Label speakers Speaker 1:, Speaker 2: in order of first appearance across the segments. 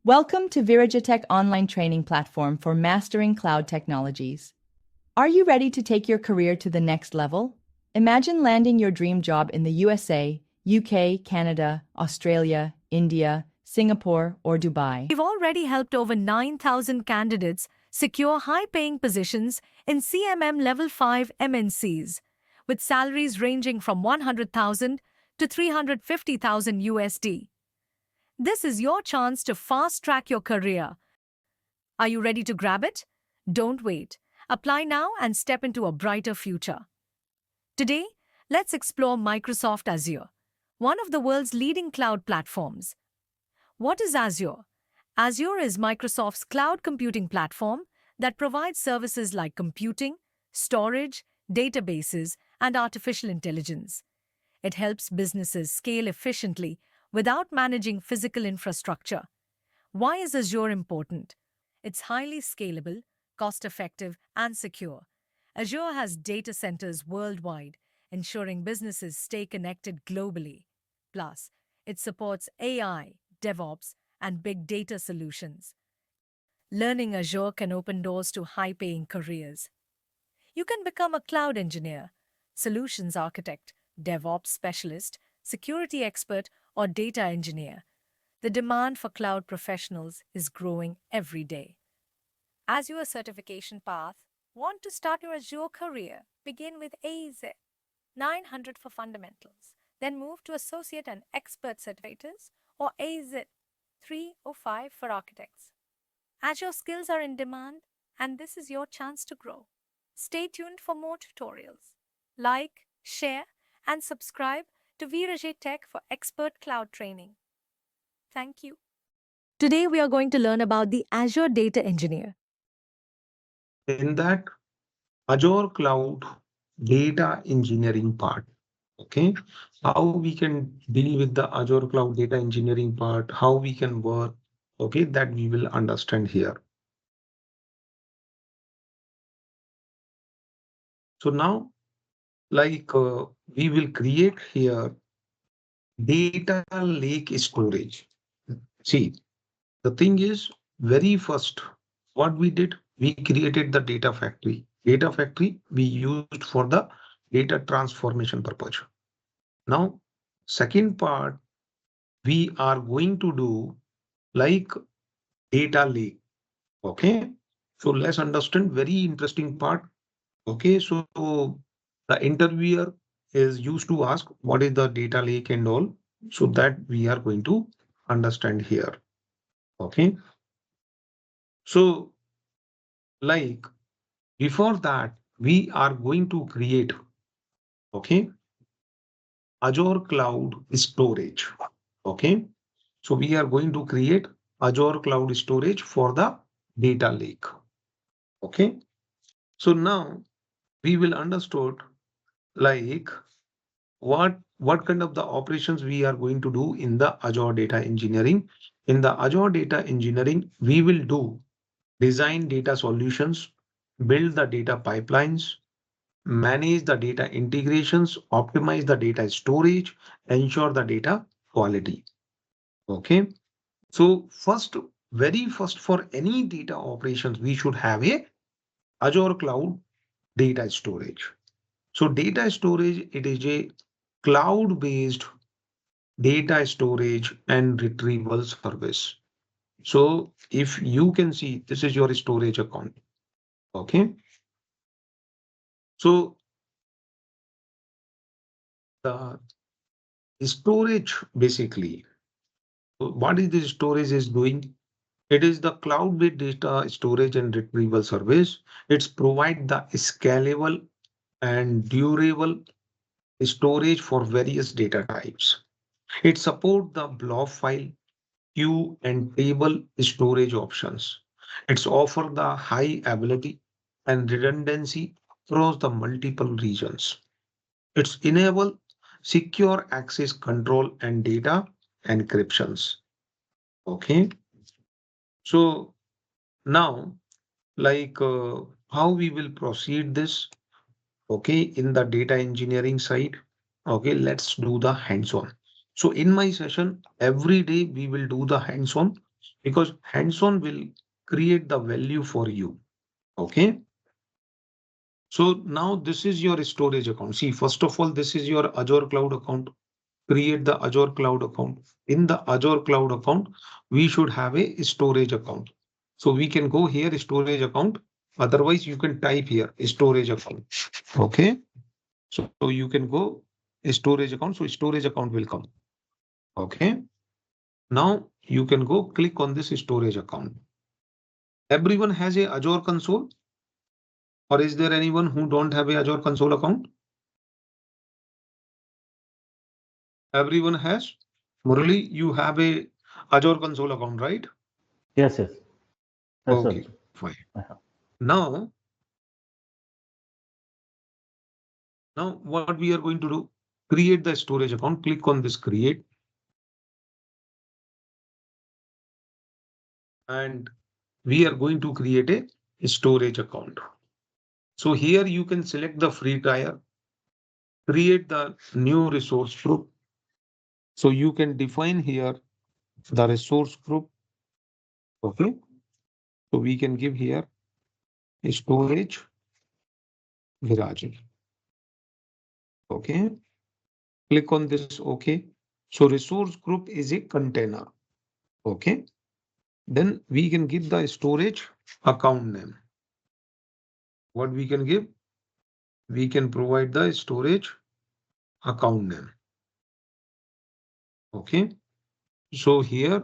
Speaker 1: Welcome to Virajatech online training platform for mastering cloud technologies. Are you ready to take your career to the next level? Imagine landing your dream job in the USA, UK, Canada, Australia, India, Singapore, or Dubai.
Speaker 2: We've already helped over 9,000 candidates secure high-paying positions in CMM Level 5 MNCs, with salaries ranging from 100,000 to 350,000 USD. This is your chance to fast-track your career. Are you ready to grab it? Don't wait. Apply now and step into a brighter future. Today, let's explore Microsoft Azure, one of the world's leading cloud platforms. What is Azure? Azure is Microsoft's cloud computing platform that provides services like computing, storage, databases, and artificial intelligence. It helps businesses scale efficiently without managing physical infrastructure. Why is Azure important? It's highly scalable, cost-effective, and secure. Azure has data centers worldwide, ensuring businesses stay connected globally. Plus, it supports AI, DevOps, and big data solutions. Learning Azure can open doors to high-paying careers. You can become a cloud engineer, solutions architect, DevOps specialist, security expert, or data engineer. The demand for cloud professionals is growing every day. Azure certification path. Want to start your Azure career? Begin with AZ 900 for fundamentals, then move to associate and expert certificators, or AZ 305 for architects. Azure skills are in demand, and this is your chance to grow. Stay tuned for more tutorials. Like, share, and subscribe to Virajay Tech for expert cloud training. Thank you. Today, we are going to learn about the Azure Data Engineer.
Speaker 3: In that Azure Cloud data engineering part, okay, how we can deal with the Azure Cloud data engineering part, how we can work, okay, that we will understand here. So now, we will create here data lake storage. See, the thing is, very first, what we did, we created the data factory. Data factory we used for the data transformation purpose. Now, second part, we are going to do like data lake. Okay. So let's understand very interesting part. Okay. So the interviewer is used to ask what is the data lake and all. So that we are going to understand here. Okay. So like before that, we are going to create, okay, Azure Cloud Storage. Okay. So we are going to create Azure Cloud Storage for the data lake. Okay. So now we will understood like what kind of the operations we are going to do in the Azure Data Engineering. In the Azure Data Engineering, we will do design data solutions, build the data pipelines, manage the data integrations, optimize the data storage, ensure the data quality. Okay. So very first for any data operations, we should have a Azure Cloud data storage. So data storage, it is a cloud-based data storage and retrieval service. So if you can see, this is your storage account. Okay. So the storage basically, what is the storage is doing? It is the cloud-based data storage and retrieval service. It's provide the scalable and durable storage for various data types. It supports the blob file, queue, and table storage options. It's offer the high ability and redundancy across the multiple regions. It's enable secure access control and data encryptions. Okay. So now, how we will proceed this, okay, in the data engineering side. Okay, let's do the hands-on. So in my session, every day we will do the hands-on. because hands-on will create the value for you. Okay. So now this is your storage account. See, first of all, this is your Azure cloud account. Create the Azure cloud account. In the Azure cloud account, we should have a storage account. So we can go here, storage account. Otherwise, you can type here storage account. Okay. So you can go storage account. So storage account will come. Okay. Now you can go click on this storage account. Everyone has a Azure console, or is there anyone who don't have a Azure console account? Everyone has. Murali, you have a Azure console account, right?
Speaker 4: Yes, yes. Yes, sir.
Speaker 3: Okay, fine.
Speaker 4: I have.
Speaker 3: Now, now what we are going to do, create the storage account. Click on this create. And we are going to create a storage account. So here you can select the free tier, create the new resource group. So you can define here the resource group. Okay. So we can give here storage Viraji. Okay. Click on this. Okay. So resource group is a container. Okay. Then we can give the storage account name. What we can give? We can provide the storage account name. Okay. So here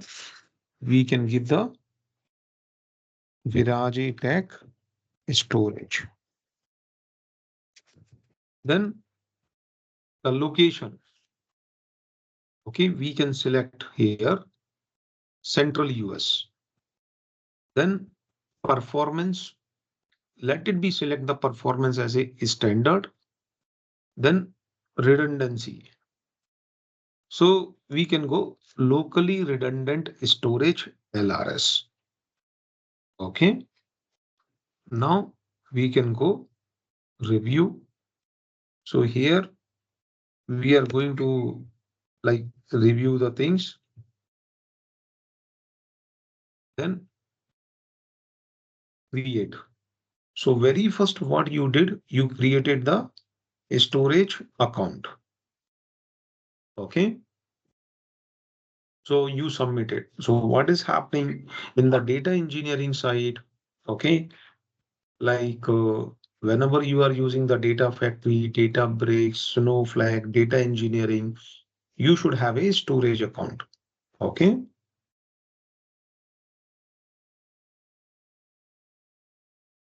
Speaker 3: we can give the Viraji Tech storage. Then the location. Okay, we can select here Central US. Then performance. Let it be select the performance as a standard. Then redundancy. So we can go locally redundant storage LRS. Okay. Now we can go review. So here we are going to like review the things. Then create. So very first what you did, you created the storage account. Okay. So you submitted. So what is happening in the data engineering side? Okay. Like whenever you are using the data factory, Databricks, Snowflake, data engineering, you should have a storage account. Okay.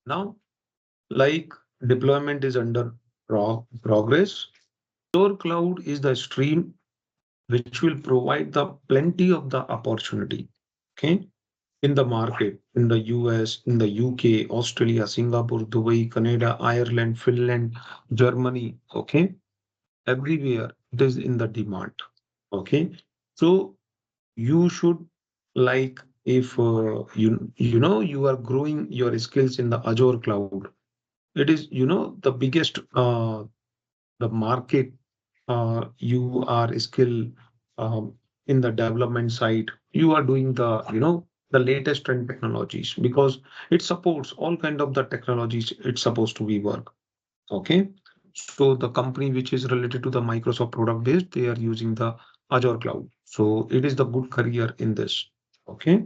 Speaker 3: Now, like deployment is under progress. Your cloud is the stream which will provide the plenty of the opportunity. Okay. In the market, in the US, in the UK, Australia, Singapore, Dubai, Canada, Ireland, Finland, Germany. Okay. Everywhere it is in the demand. Okay. So you should like if you are growing your skills in the Azure cloud, it is the biggest the market you are skill um, in the development side, you are doing the the latest trend technologies because it supports all kind of the technologies it's supposed to be work. Okay. So the company which is related to the Microsoft product based, they are using the Azure cloud. So it is the good career in this. Okay.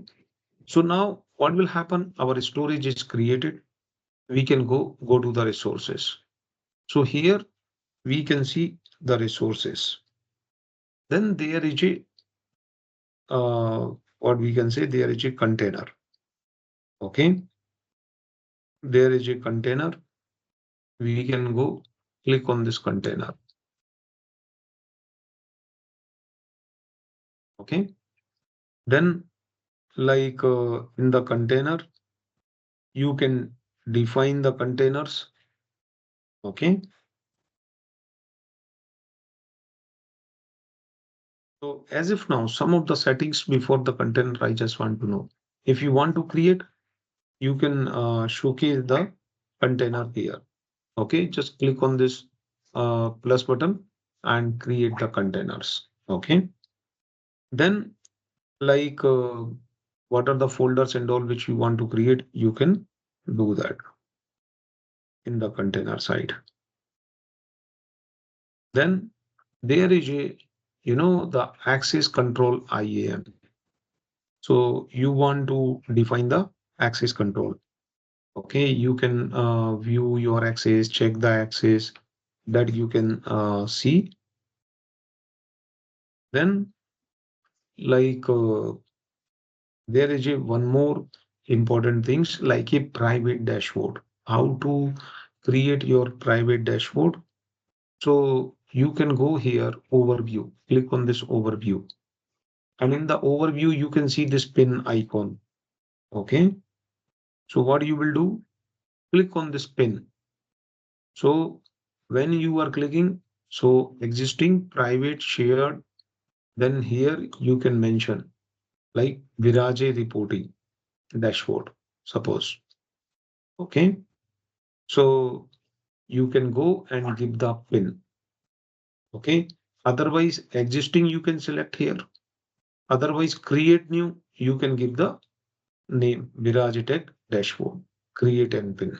Speaker 3: So now what will happen? Our storage is created. We can go to the resources. So here we can see the resources. Then there is a what we can say, there is a container. Okay. There is a container. We can go click on this container. Okay. Then like in the container, you can define the containers. Okay. So as if now some of the settings before the container, I just want to know. If you want to create, you can showcase the container here. Okay. Just click on this plus button and create the containers. Okay. Then like what are the folders and all which you want to create, you can do that in the container side. Then there is a, the access control IAM. So you want to define the access control. Okay, you can view your access, check the access that you can see. Then like there is a one more important things like a private dashboard. How to create your private dashboard? So you can go here, overview, click on this overview. And in the overview, you can see this pin icon. Okay. So what you will do, click on this pin. So when you are clicking, so existing private shared, then here you can mention like Viraje reporting dashboard, suppose. Okay. So you can go and give the pin. Okay. Otherwise, existing you can select here. Otherwise, create new, you can give the name Viraj dashboard, create and pin.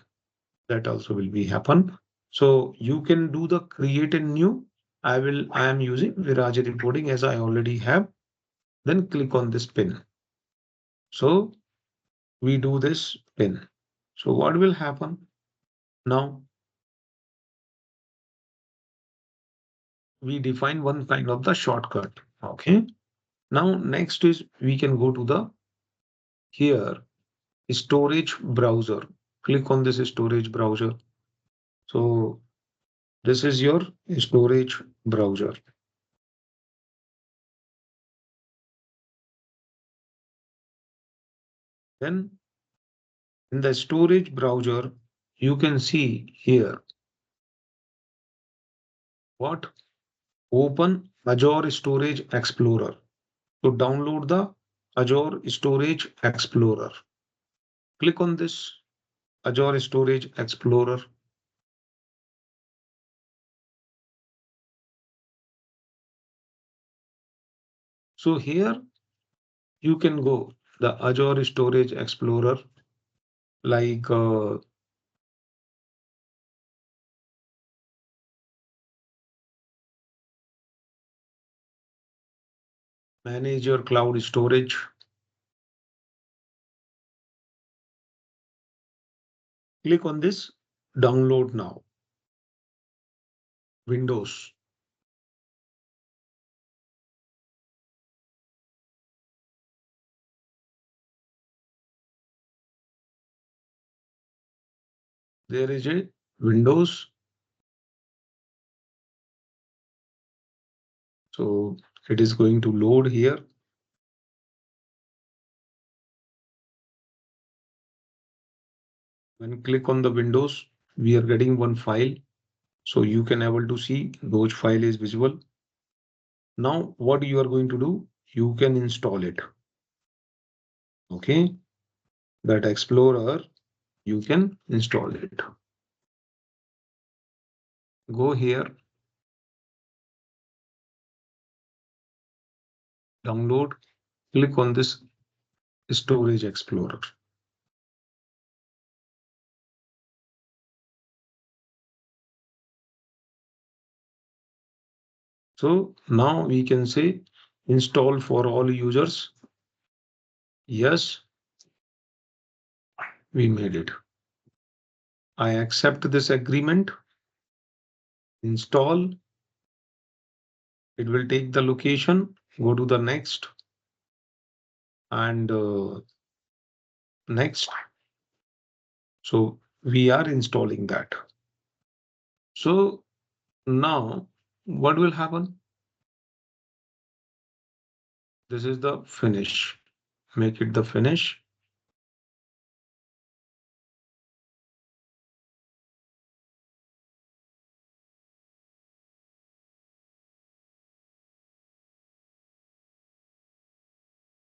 Speaker 3: That also will be happen. So you can do the create and new. I am using Viraj reporting as I already have. Then click on this pin. So we do this pin. So what will happen now? We define one kind of the shortcut. Okay. Now next is we can go to the here storage browser. Click on this storage browser. So this is your storage browser. Then in the storage browser, you can see here what open Azure Storage Explorer. To download the Azure Storage Explorer. Click on this Azure Storage Explorer. So here you can go the Azure Storage Explorer like manage your cloud storage. Click on this download now. Windows. There is a Windows. So it is going to load here. When click on the Windows, we are getting one file. So you can able to see those file is visible. Now what you are going to do, you can install it. Okay, that Explorer, you can install it. Go here, download, click on this Storage Explorer. So now we can say install for all users. Yes, we made it. I accept this agreement. Install. It will take the location. Go to the next and next. So we are installing that. So now what will happen? This is the finish. Make it the finish.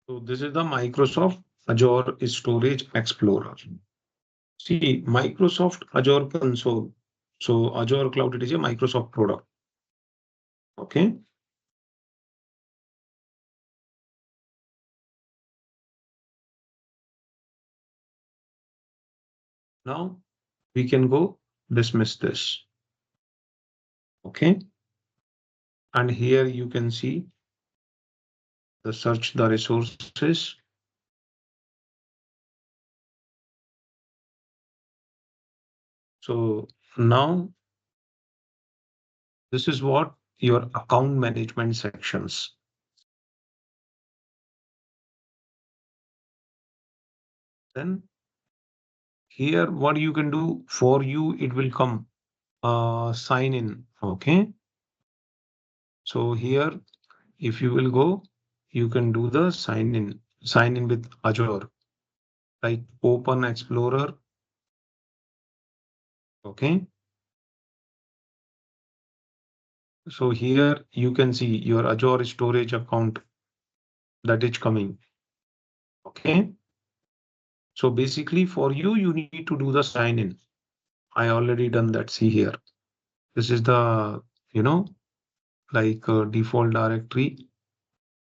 Speaker 3: So this is the Microsoft Azure Storage Explorer. See, Microsoft Azure Console. So Azure Cloud, it is a Microsoft product. Okay. Now we can go dismiss this. Okay. And here you can see the search the resources. So now this is what your account management sections. Then here what you can do for you, it will come sign in. Okay. So here, if you will go, you can do the sign in with Azure, like open Explorer. Okay. So here you can see your Azure storage account that is coming. Okay. So basically for you, you need to do the sign in. I already done that. See here. This is the, like default directory.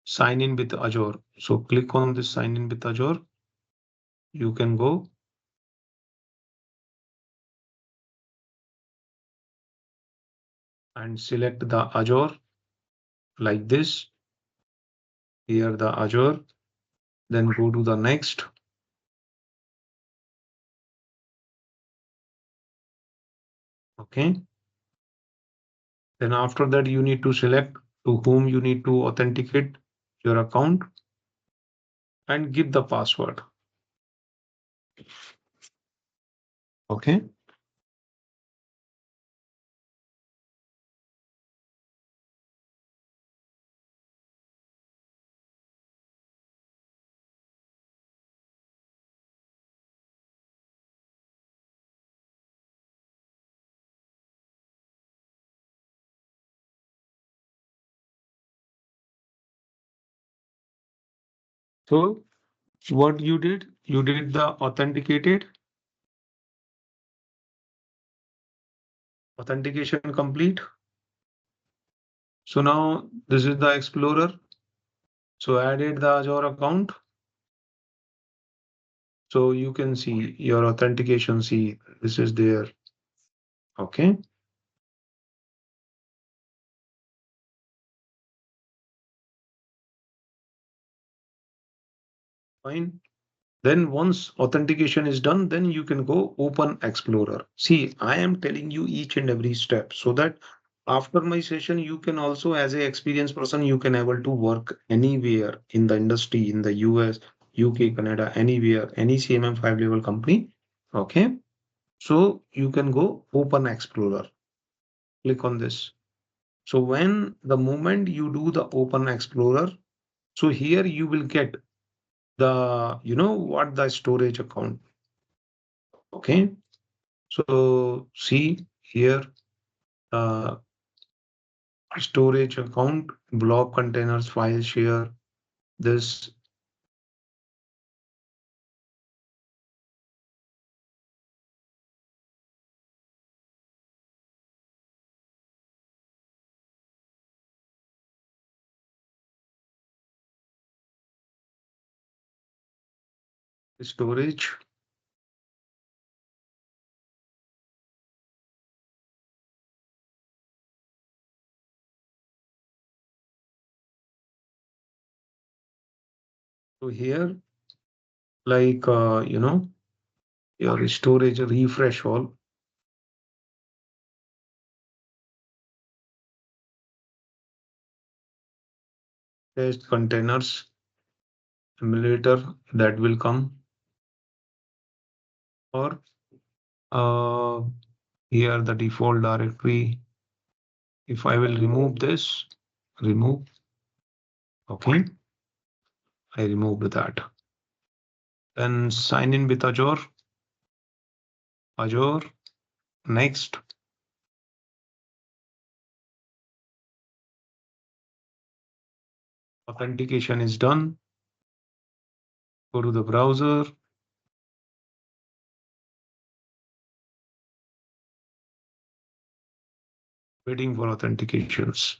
Speaker 3: Sign in with Azure. So click on this sign in with Azure. You can go and select the Azure like this. Here the Azure. Then go to the next. Okay. Then after that, you need to select to whom you need to authenticate your account and give the password. Okay. So what you did the authentication complete. So now this is the Explorer. So added the Azure account. So you can see your authentication. See, this is there. Okay. Fine. Then once authentication is done, then you can go open Explorer. See, I am telling you each and every step so that after my session, you can also, as a experienced person, you can able to work anywhere in the industry, in the US, UK, Canada, anywhere, any CMM5 level company. Okay. So you can go open Explorer. Click on this. So when the moment you do the open Explorer, so here you will get the, what the storage account. Okay. So see here, uh, storage account, block containers, file share, this storage. So here, like, your storage refresh all. Test containers, emulator that will come, or here the default directory. If I will remove this, remove. Okay. I removed that. Then sign in with Azure. Azure. Next. Authentication is done. Go to the browser. Waiting for authentications.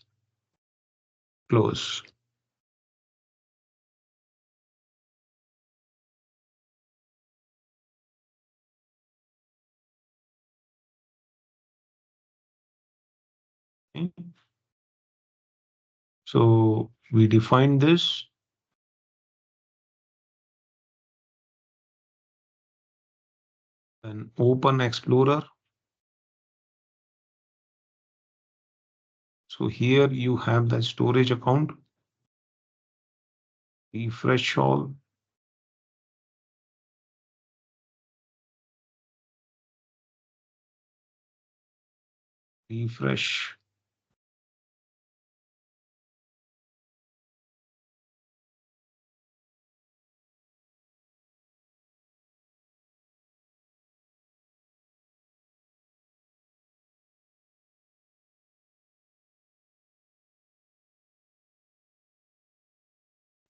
Speaker 3: Close. Okay. So we define this. Then open Explorer. So here you have the storage account. Refresh all. Refresh.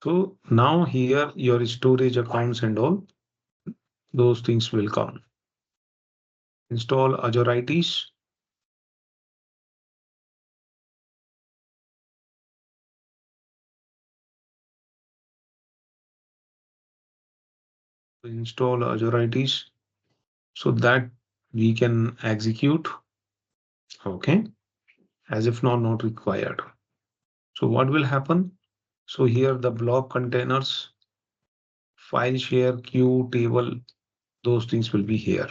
Speaker 3: So now here your storage accounts and all those things will come. Install Azure ITs. Install Azure ITs so that we can execute. Okay. As if not required. So what will happen? So here the block containers, file share, queue, table, those things will be here.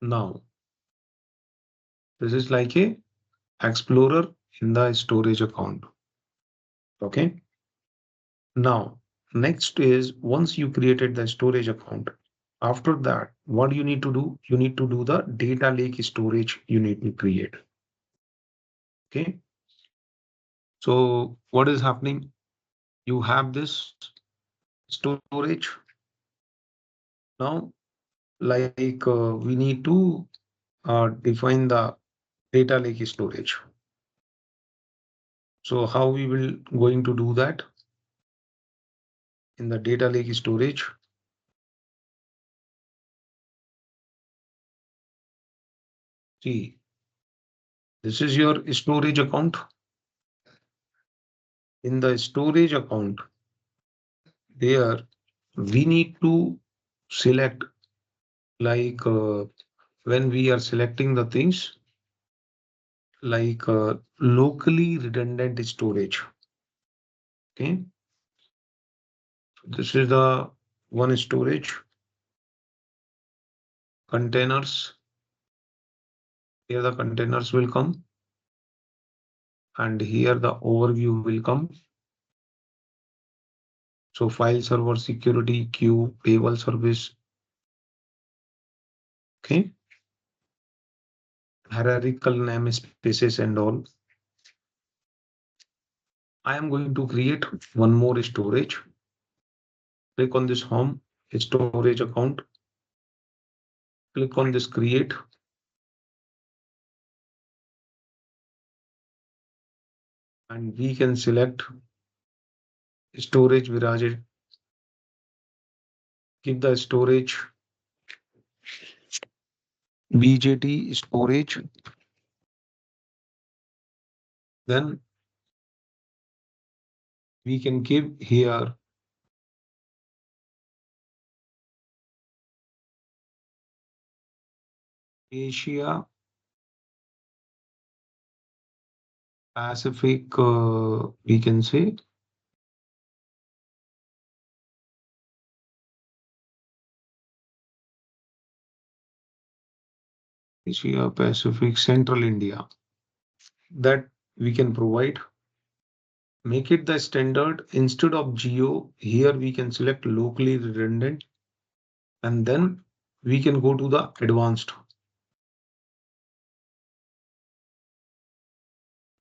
Speaker 3: Now, this is like a explorer in the storage account. Okay. Now, next is once you created the storage account, after that, what you need to do? You need to do the data lake storage you need to create. Okay. So what is happening? You have this storage. Now, like we need to define the data lake storage. So how we will going to do that in the data lake storage? See, this is your storage account. In the storage account, there we need to select like when we are selecting the things like locally redundant storage. Okay. This is the one storage containers. Here the containers will come and here the overview will come. So file server, security, queue, table service. Okay. Hierarchical namespaces and all. I am going to create one more storage. Click on this home storage account. Click on this create. And we can select storage Viraj. Give the storage BJT storage. Then we can give here Asia Pacific, we can say Asia Pacific Central India that we can provide. Make it the standard instead of geo. Here we can select locally redundant and then we can go to the advanced.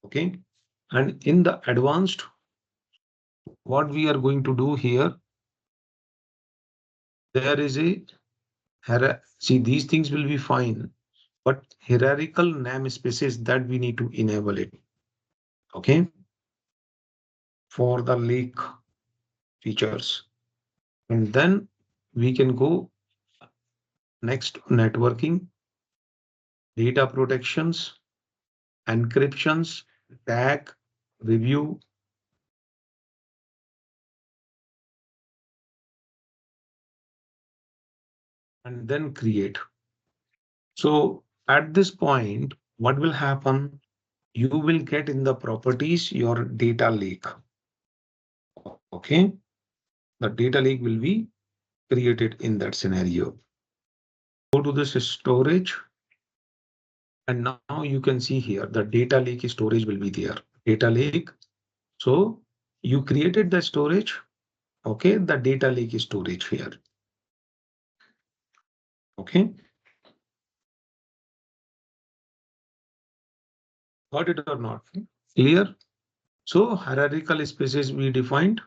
Speaker 3: Okay. And in the advanced, what we are going to do here, there is a see, these things will be fine, but hierarchical namespaces that we need to enable it. Okay. For the lake features. And then we can go next networking, data protections, encryptions, tag, review. And then create. So at this point, what will happen? You will get in the properties your data lake. Okay. The data lake will be created in that scenario. Go to this storage. And now you can see here the data lake storage will be there. Data lake. So you created the storage. Okay. The data lake storage here. Okay. Got it or not? Clear? So hierarchical spaces we defined.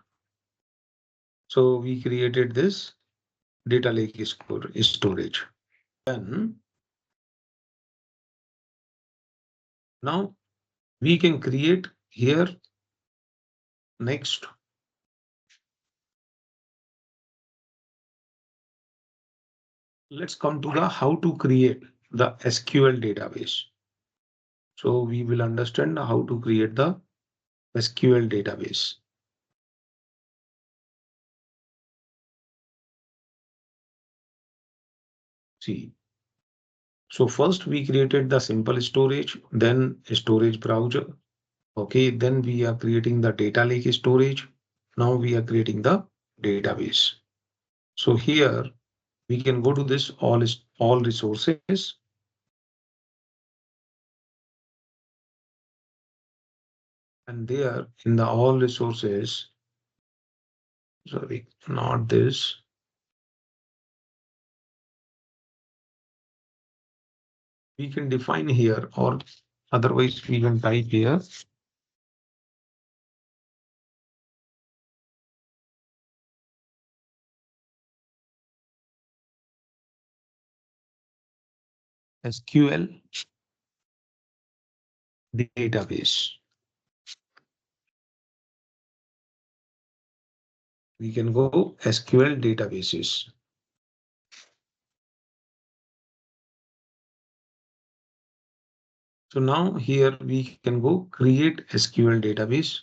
Speaker 3: So we created this data lake storage. Then now we can create here next. Let's come to the how to create the SQL database. So we will understand how to create the SQL database. See, so first we created the simple storage, then storage browser. Okay, then we are creating the data lake storage. Now we are creating the database. So here we can go to this all resources. And there in the all resources, sorry, not this. We can define here, or otherwise we can type here SQL database. We can go SQL databases. So now here we can go create SQL database.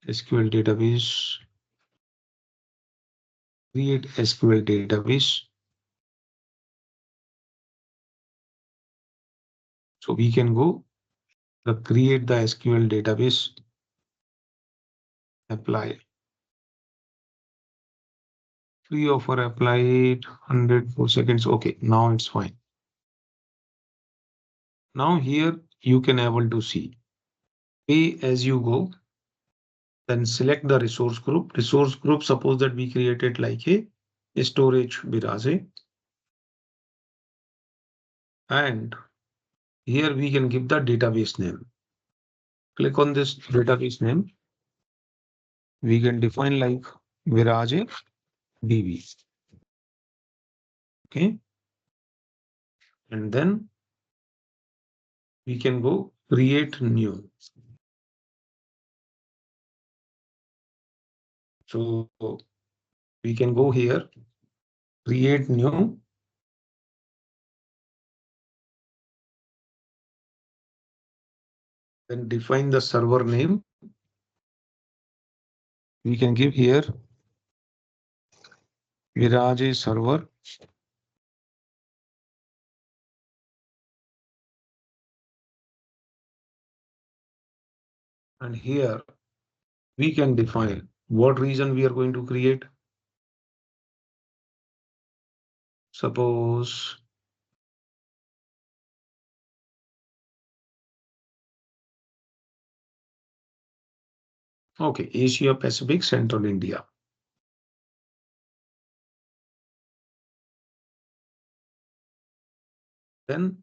Speaker 3: SQL database, create SQL database. So we can go the create the SQL database, apply. Free offer applied 104 seconds. Okay, now it's fine. Now here you can able to see pay as you go. Then select the resource group. Resource group, suppose that we created like a storage Virage. And here we can give the database name. Click on this database name. We can define like Virage DB. Okay. And then we can go create new. So we can go here, create new. Then define the server name. We can give here Virage server. And here we can define what region we are going to create. Suppose okay, Asia Pacific, Central India. Then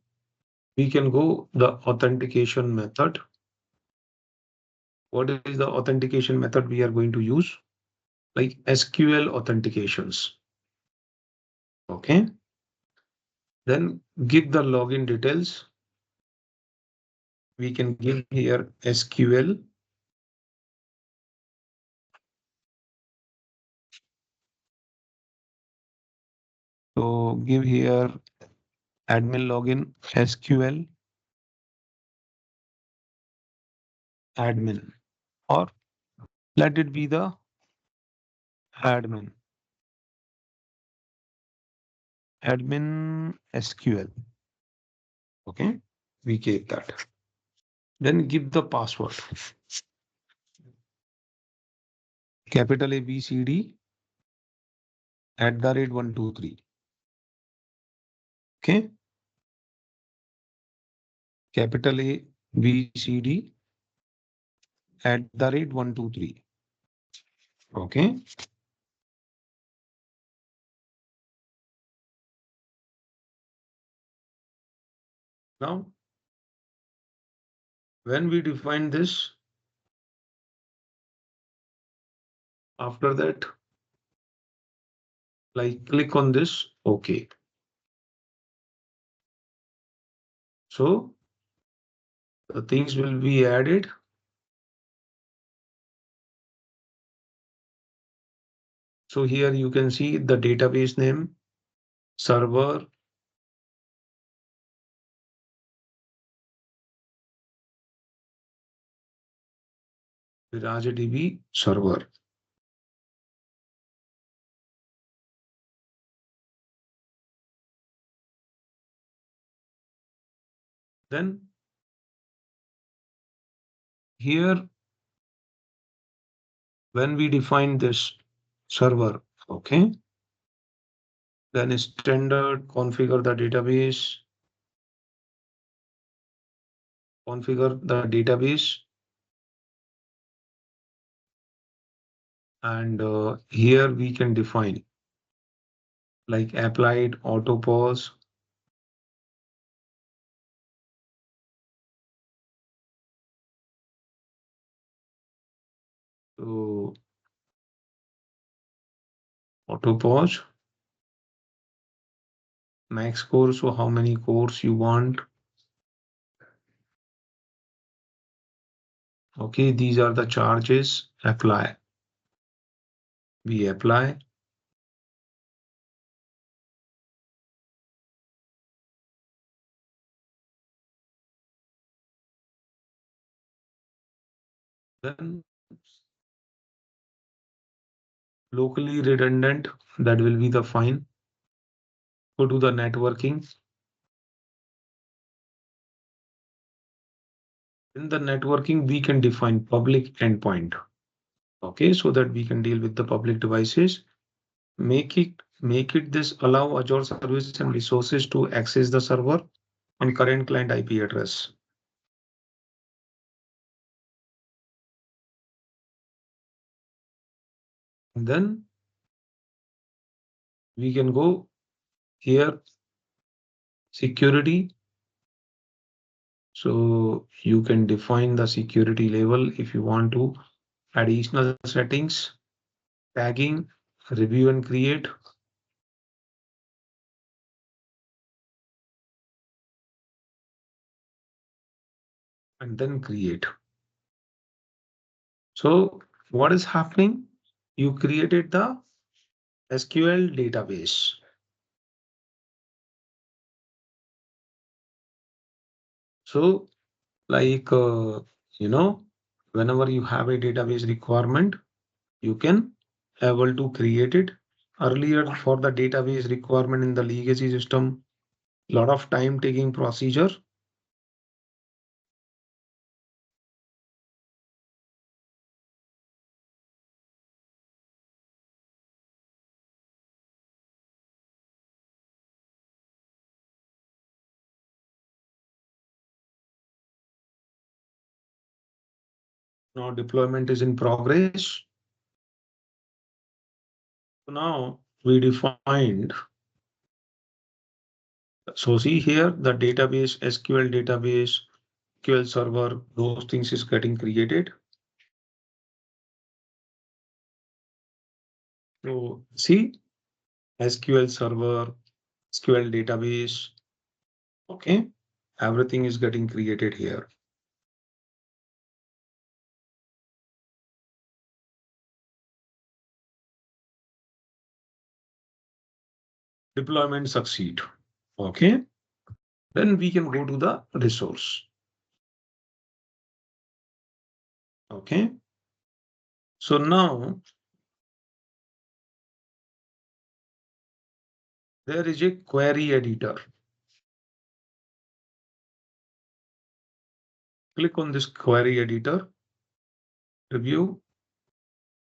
Speaker 3: we can go the authentication method. What is the authentication method we are going to use? Like SQL authentications. Okay. Then give the login details. We can give here SQL. So give here admin login SQL admin, or let it be the admin SQL. Okay, we keep that. Then give the password. Capital A B C D @ 123. Okay. Capital A B C D @ 123. Okay. Now, when we define this, after that, like click on this. Okay. So the things will be added. So here you can see the database name, server, DB server. Then here, when we define this server, okay, then standard configure the database, and here we can define like applied auto pause. So auto pause, max core. So how many cores you want? Okay, these are the charges. Apply. We apply. Then locally redundant, that will be the fine. Go to the networking. In the networking, we can define public endpoint. Okay, so that we can deal with the public devices. Make it this allow Azure service and resources to access the server on current client IP address. And then we can go here, security. So you can define the security level if you want to. Additional settings, tagging, review and create. And then create. So what is happening? You created the SQL database. So like, whenever you have a database requirement, you can able to create it. Earlier for the database requirement in the legacy system, lot of time taking procedure. Now deployment is in progress. So now we defined. So see here the database, SQL database, SQL server, those things is getting created. So see SQL server, SQL database. Okay, everything is getting created here. deployment succeed. Okay. Then we can go to the resource. Okay. So now there is a query editor. Click on this query editor, review.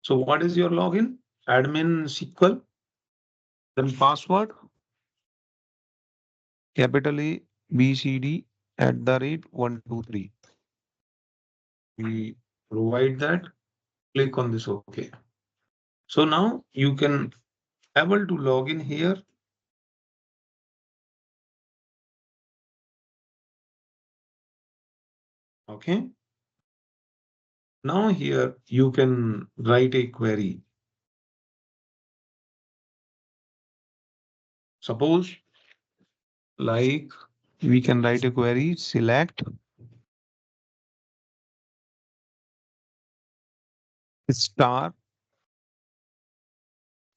Speaker 3: So what is your login? Admin SQL, then password, capital A, B, C, D, @123. We provide that, click on this OK. So now you can able to log in here. Okay. Now here you can write a query. Suppose like we can write a query, select star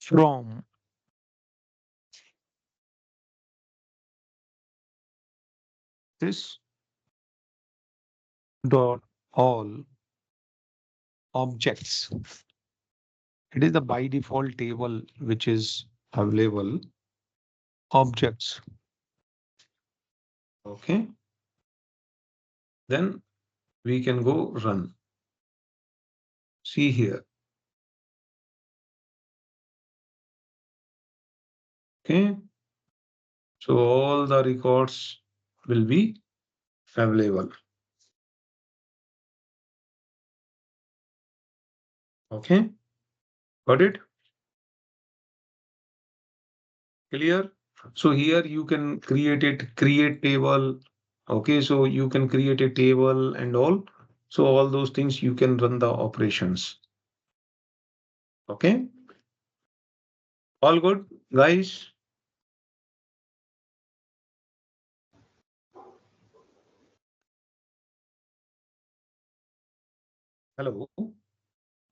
Speaker 3: from this dot all objects. It is the by default table which is available. Objects. Okay. Then we can go run. See here. Okay. So all the records will be available. Okay. Got it? Clear? So here you can create table. Okay. So you can create a table and all. So all those things you can run the operations. Okay. All good, guys? Hello.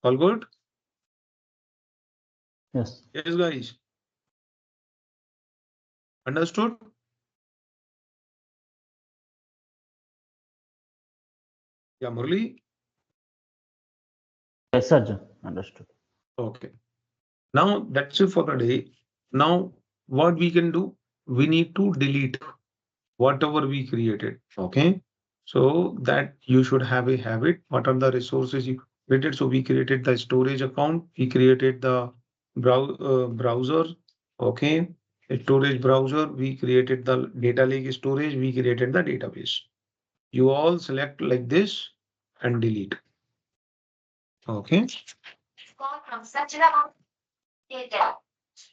Speaker 3: All good?
Speaker 4: Yes.
Speaker 3: Yes, guys. Understood? Yeah, Murli?
Speaker 4: Yes, Arjun. Understood.
Speaker 3: Okay. Now that's it for the day. Now what we can do? We need to delete whatever we created. Okay. So that you should have a habit. What are the resources you created? So we created the storage account. We created the browser. Okay. A storage browser. We created the data lake storage. We created the database. You all select like this and delete. Okay.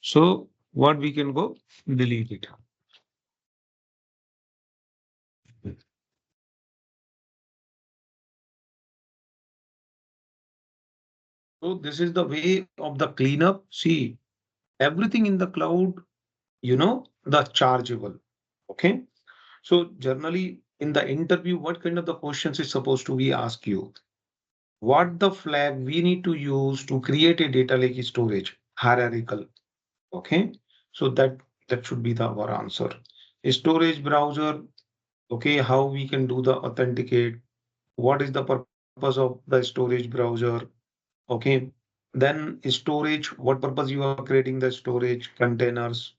Speaker 3: So what we can go delete it. So this is the way of the cleanup. See, everything in the cloud, the chargeable. Okay. So generally in the interview, what kind of the questions is supposed to be ask you? What the flag we need to use to create a data lake storage hierarchical. Okay. So that should be the our answer. A storage browser. Okay. How we can do the authenticate? What is the purpose of the storage browser? Okay. Then storage, what purpose you are creating the storage containers.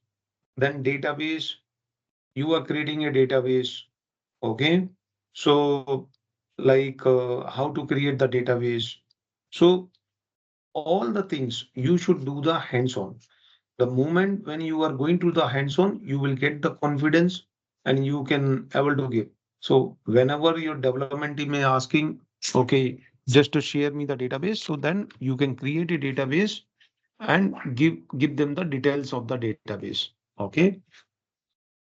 Speaker 3: Then database, you are creating a database. Okay. So like how to create the database. So all the things you should do the hands-on. The moment when you are going to the hands-on, you will get the confidence and you can able to give. So whenever your development team is asking, okay, just to share me the database, so then you can create a database and give them the details of the database. Okay.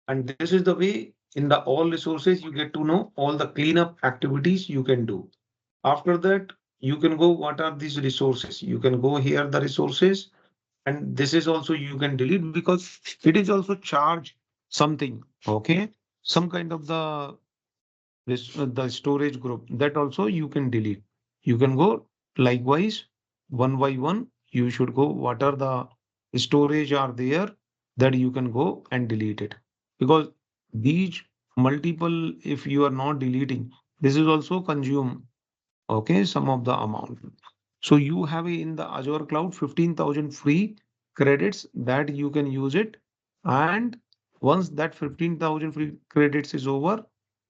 Speaker 3: And this is the way in the all resources you get to know all the cleanup activities you can do. After that, you can go, what are these resources? You can go here, the resources, and this is also you can delete because it is also charge something. Okay. Some kind of the storage group that also you can delete. You can go likewise one by one. You should go what are the storage are there. that you can go and delete it. Because these multiple, if you are not deleting, this is also consume, okay, some of the amount. So you have in the Azure cloud 15,000 free credits that you can use it. And once that 15,000 free credits is over,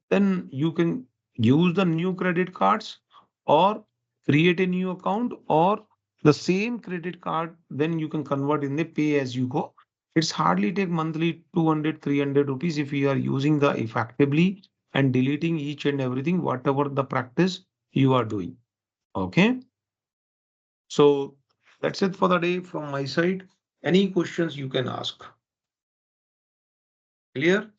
Speaker 3: then you can use the new credit cards or create a new account, or the same credit card, then you can convert in the pay as you go. It's hardly take monthly 200, 300 rupees if you are using the effectively and deleting each and everything, whatever the practice you are doing. Okay. So that's it for the day from my side. Any questions you can ask. Clear?